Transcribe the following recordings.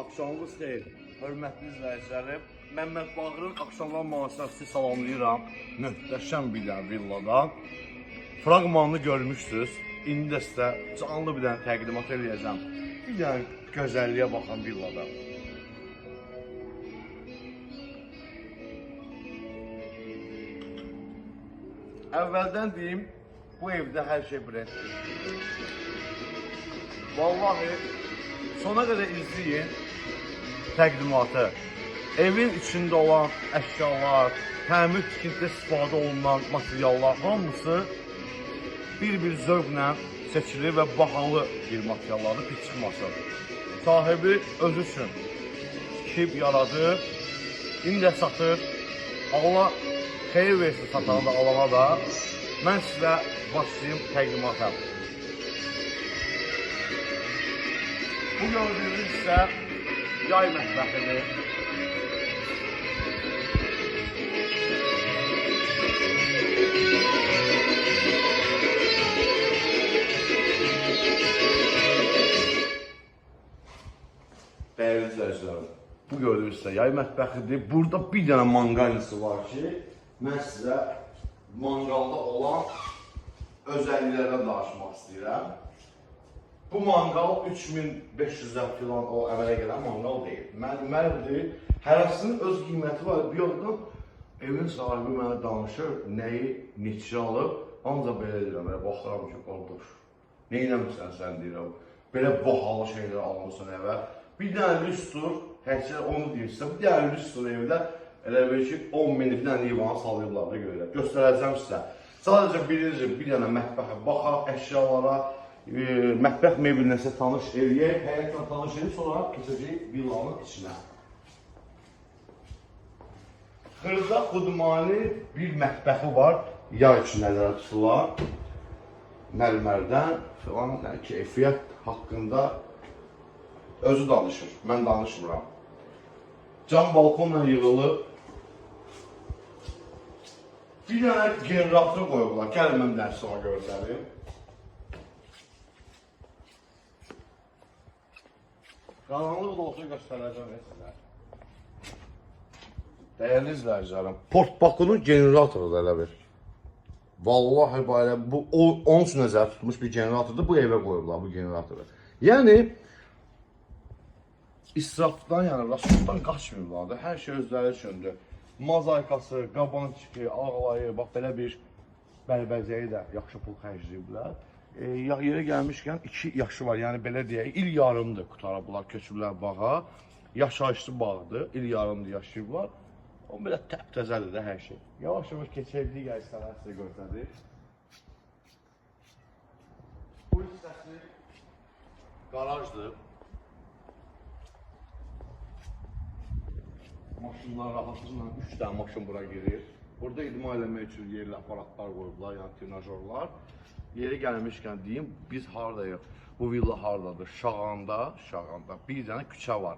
Axşamınız xeyir, hörmətli izləyicilərim. Məmməd Bağırın axşamlar müasirəsini sizi salamlayıram. Möhtəşəm bir dənə villadan. Fraqmanını görmüşsünüz. İndi də sizə canlı bir dənə təqdimat edəcəm. Bir dənə gözəlliyə baxan villadan. Əvvəldən deyim, bu evdə hər şey brenddir. Vallahi sona qədər izləyin təqdimatı. Evin içində olan əşyalar, təmir tikintidə istifadə olunan materiallar hamısı bir-bir zövqlə seçilir və bahalı bir materiallardır, pis çıxmasın. Sahibi özü üçün tikib, yaradır, indi də satır. Allah xeyir versin satana da, alana da. Mən sizə başlayayım təqdimata. Bu gördüğünüz ise yay mətbəxidir. Değerli izləyicilərim, bu gördüğünüz ise yay mətbəxidir. Burada bir dənə mangalisi var ki, mən sizə mangalda olan özelliklerden danışmaq istəyirəm. Bu mangal 3500'den filan o əmələ gələn mangal deyil. Mərmərdir. Hərəsinin öz qiyməti var. Bir yoldan evin sahibi mənə danışır, nəyi, neçə alıb. Ancaq belə deyirəm, belə baxıram ki, qardaş, neynəmirsən sən deyirəm. Belə bahalı şeylər almışsın evə. Bir dənə lüstur, hərçə onu deyirsə, bir dənə lüstur evdə elə bir ki, 10 min bir dənə divanı salayıblar da görürlər. Göstərəcəm sizə. Sadəcə birinci bir dənə mətbəxə baxaq, əşyalara, mətbəx mebelinə sizə tanış eləyək, həyətlə tanış eləyək, sonra keçəcəyik villanın içinə. Xırda xudmani bir mətbəxi var, yağ üçün nəzərə tutulan, mərmərdən filan, keyfiyyət haqqında özü danışır, mən danışmıram. Cam balkonla yığılıb, bir dənə generator qoyublar, gəlin mən bir sonra görsəlim. Qaranlıq da olsa göstərəcəm sizə. Dəyərli izləyicilərim, port bakının generatorudur elə bir. Vallahi belə bu onun üçün nəzərdə tutmuş bir generatordur. Bu evə qoyublar bu generatoru. Yəni israfdan, yəni rasatdan qaçmırlar da. Hər şey özləri üçündür. Mozaykası, qaban çipi, ağlayı, bax belə bir bəlbəzəyi də yaxşı pul xərcləyiblər. Yerə gəlmişkən 2 yaşı var, yəni belə deyək, il yarımdır qutarıblar, köçüblər bağa. Yaşayışlı bağdır, il yarımdır yaşayıblar. O belə təptəzədir də hər şey. Yavaş-yavaş keçərdik, gəlsələr sizə göstərir. Bu hissəsi qarajdır. Maşınlar rahatlıqla 3 dənə maşın bura girir. Burada idman eləmək üçün yerli aparatlar qoyublar, yəni trenajörlər. Yeri gəlmişkən deyim, biz haradayıq? Bu villa haradadır? Şağanda bir dənə küçə var.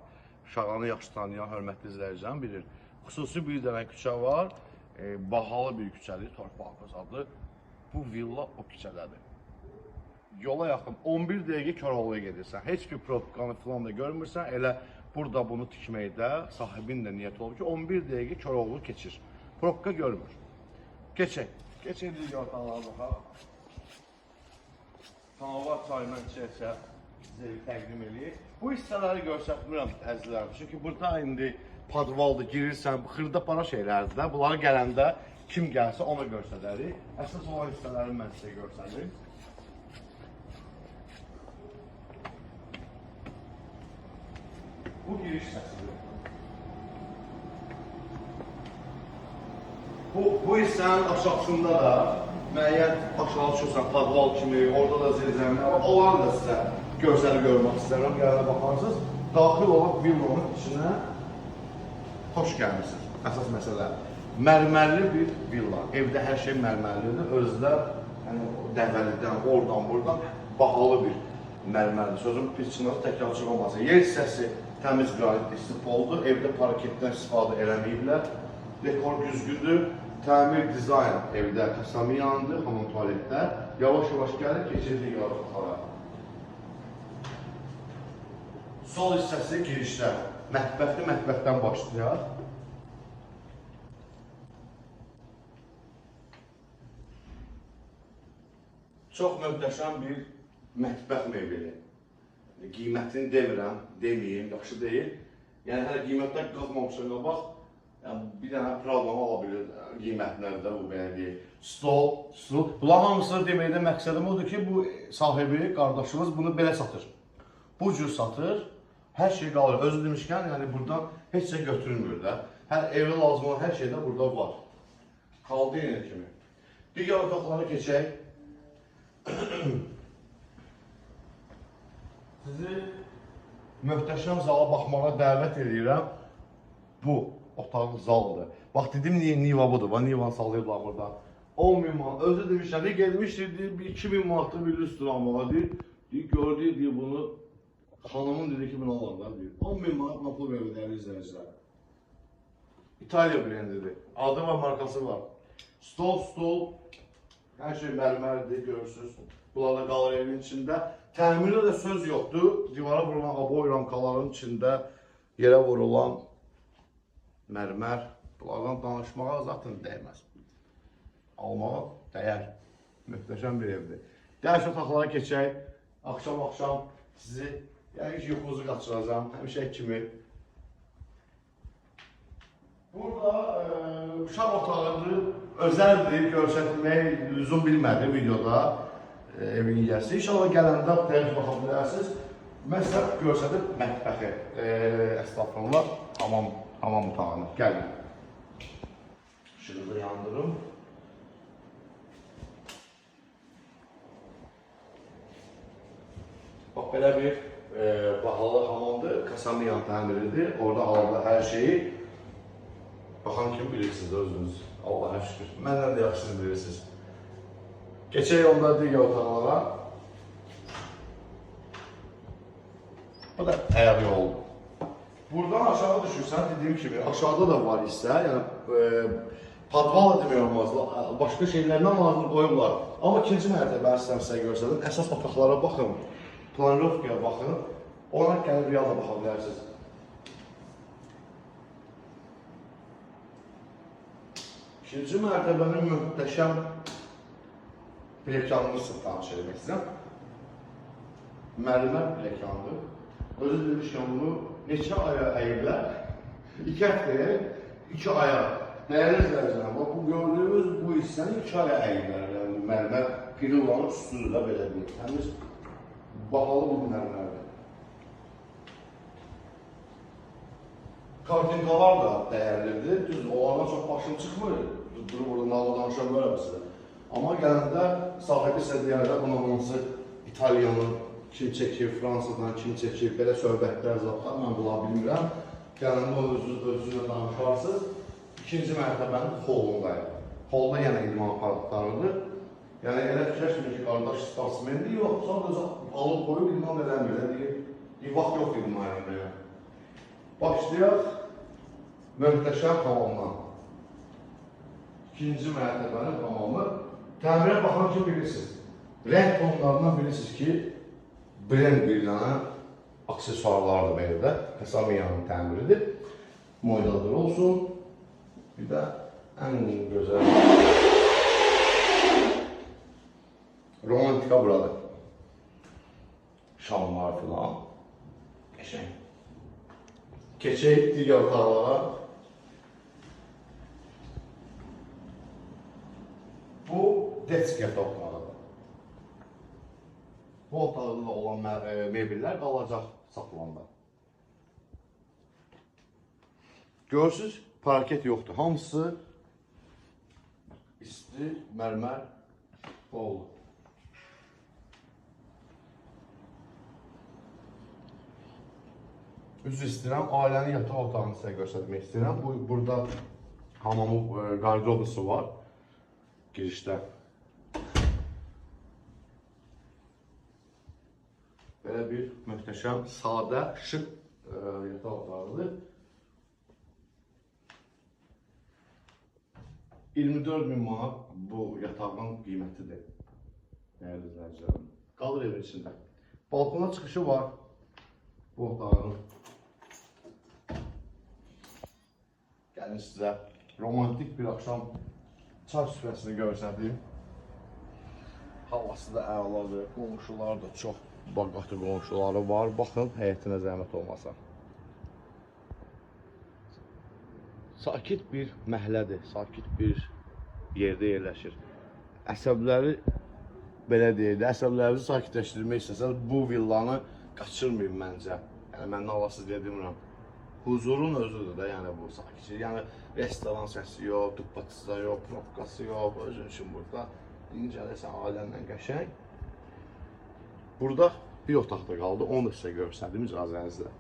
Şağanı yaxşı tanıyan, hörmətli izləyicilərim bilir. Xüsusi bir dənə küçə var, bahalı bir küçədir, torpaq adı. Bu villa o küçədədir. Yola yaxın 11 dəqiqə Koroğluya gedirsən, heç bir probkanı falan da görmürsən, elə burada bunu tikməkdə sahibin də niyyət olub ki, 11 dəqiqə Koroğlu keçir. Probka görmür. Keçək. Keçək yatağa baxaq. Hava çayından içərsə sizə təqdim edəyik. Bu hissələri göstərmirəm əzizlərim. Çünki burada indi padvaldır, girirsən, xırda para şeylərdir də. Bunları gələndə kim gəlsə ona göstərərik. Əsas olan hissələri mən sizə göstərim. Bu giriş səsidir. Bu hissənin aşağısında da müəyyən aşağı düşürsən, padval kimi, orada da zilzəmini var. Onları da sizə görsəli görmək istəyirəm, gələnə baxarsınız. Daxil olaq villanın içinə xoş gəlmişsiniz. Əsas məsələ, mərmərli bir villa. Evdə hər şey mərmərlidir. Özü də dəvəlidən, oradan, buradan bahalı bir mərmərdir. Sözüm pis çıxması təkrarçıq olmasın. Yer hissəsi təmiz qranit istipoldur. Evdə parketdən istifadə eləməyiblər. Dekor düzgündür. Təmir dizayn evdə kasamiyandır, hamam tualetlər. Yavaş-yavaş gəlir, keçirdik yarı otağa. Sol hissəsi girişdə. Mətbəxdir, mətbəxdən başlayaq. Çox möhtəşəm bir mətbəx mebeli. Qiymətini demirəm, deməyim, yaxşı deyil. Yəni, hələ qiymətdən qalxmamışam qabaq, bir dənə problem ola bilir qiymətlərdə bu belə deyil. Stol. Bunlar hamısını deməkdə məqsədim odur ki, bu sahibi, qardaşımız bunu belə satır. Bu cür satır, hər şey qalır. Özü demişkən, yəni buradan heç şey götürülmür də. Hər evə lazım olan hər şey də burada var. Qaldı yenə kimi. Digər otaqlara keçək. Sizi möhtəşəm zala baxmağa dəvət edirəm. Bu otaq zaldır. Bax dedim Niva budur. Nivanı sallayıblar burada. 10.000 manat. Özü demişlər, gelmişdir, 2.000 manatlı bir lüstr almağa deyir. Gördü, deyir bunu. Hanımın dedi ki, bunu alanlar deyir. 10.000 manat napul verir değerli izleyiciler. İtalya brandidir. Adı var, markası var. Stol. Her şey mermerdir, görürsünüz. Bunlarla qalır evin içində. Təmirdə də söz yoxdur. Divara vurulan aboy ramkaların içində yerə vurulan mərmər. Bunlardan danışmağa zaten dəyməz. Almağa dəyər. Möhtəşəm bir evdir. Dərs otaqlara keçək. Axşam sizi yəni ki, yuxunuzu qaçıracağım. Həmişə kimi. Burada uşaq otağıdır. Özəldir, görsətmək lüzum bilmədi videoda evin yiyəsi. İnşallah gələndə təyyib baxa bilərsiniz. Mən sizə görsədib mətbəxi, əstəğfurullah, hamam otağını. Gəlin. Işığı yandırım. Bax, belə bir bahalı hamamdır. Kasamiyan təmiridir. Orada aldı hər şeyi. Baxan kimi bilirsiniz özünüz. Allah'a şükür. Məndən də yaxşısını bilirsiniz. Keçək onda digər otaqlara. Bu da ayaq yolu. Buradan aşağı düşürsən, dediyim kimi, aşağıda da var hissə. Yəni, padval da demək olmaz. Başqa şeylərdən lazım qoyublar. Amma ikinci mərtəbəni sizə görsədim. Əsas otaqlara baxın. Planirovkaya baxın. Ona gəlib real da baxa bilərsiniz. İkinci mərtəbənin möhtəşəm plekanını sizə tanış etmək istəyirəm. Mərmər plekandır. Özü demişkən bunu neçə aya əyiblər? 2 həftəyə 2 aya. Dəyərli izləyicilər, bu gördüyümüz bu hissəni 2 aya əyiblər. Yəni mərmər pirillanın üstüdür də belə deyil. Həmiz bahalı bir mərmərdir. Kartinkalar da dəyərlidir. Düz, onlardan çox başım çıxmır. Durub burada nağıl danışa bilərəm sizə. Amma gələndə sahibi sizə deyərdə buna hansı İtalyanın kim çəkir, Fransadan kim çəkir, belə söhbətlər zaten mən bula bilmirəm. Gələndə onu özünüzlə danışarsınız. İkinci mərtəbənin holundayım. Holda yenə idman aparatlarıdır. Yəni elə fikirləşmir ki, qardaş sportsmendir, yox, sadəcə alıb qoyub idman edəmir. Deyir, vaxt yox idman edəmir. Başlayaq möhtəşəm hamamdan. İkinci mərtəbənin hamamı. Təmirə baxan ki, bilirsiniz. Rəng tonlarından bilirsiniz ki, brend birilənə aksesuarlardır belə də. Kasamiyanın təmiridir. Moydadır olsun. Bir də ən gözəl romantika buradır. Şamlar filan. Qəşəng. Keçək digər otaqlara. Bu detskiya otağıdır. Bu otaqda olan mebellər qalacaq saxlanında. Görürsünüz, parket yoxdur. Hamısı isti, mərmər oldu. Üzr istəyirəm, ailənin yataq otağını sizə göstərmək istəyirəm. Burada hamamı qardirobusu var. Girişdə. Belə bir möhtəşəm, sadə, şık yataq otağıdır. 24.000 manat bu yatağın qiymətidir. Dəyərli izləyicilərim. Qalır evin içində. Balkona çıxışı var. bu otağın gəlin sizə romantik bir axşam çay süfrəsini görsədim. Havası da əladır, qonşular da çox baqatı qonşuları var. Baxın, həyətinə zəhmət olmasa. Sakit bir məhəllədir, sakit bir yerdə yerləşir. Əsəbləri belə deyildi, əsəblərinizi sakitləşdirmək istəsəniz bu villanı qaçırmayın məncə. Yəni mən nalasız deyə demirəm. Huzurun özüdür də, yəni bu sakitçi. Yəni restoran səsi yox, tıppatısa yox, profkası yox, özün üçün burada dincəlisən ailənlə qəşəng. Burada bir otaqda qaldı, onu da sizə görsədim icazənizlə.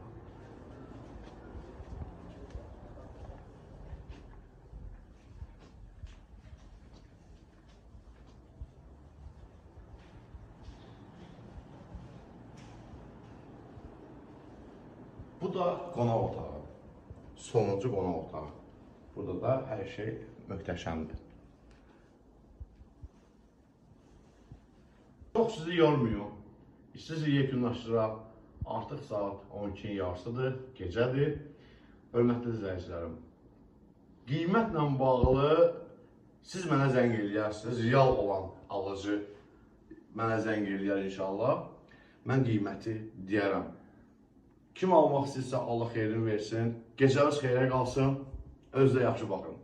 Bu da qonaq otağı. Sonuncu qonaq otağı. Burada da hər şey möhtəşəmdir. Çox sizi yormuyor. İstəyirsiniz yekunlaşdıraq. Artıq saat 12-nin yarısıdır, gecədir. Hörmətli izləyicilərim, qiymətlə bağlı siz mənə zəng eləyərsiniz. Real olan alıcı mənə zəng eləyər inşallah. Mən qiyməti deyərəm. Kim almaq istəyirsə Allah xeyrini versin. Gecəniz xeyrə qalsın. Özünüzə yaxşı baxın.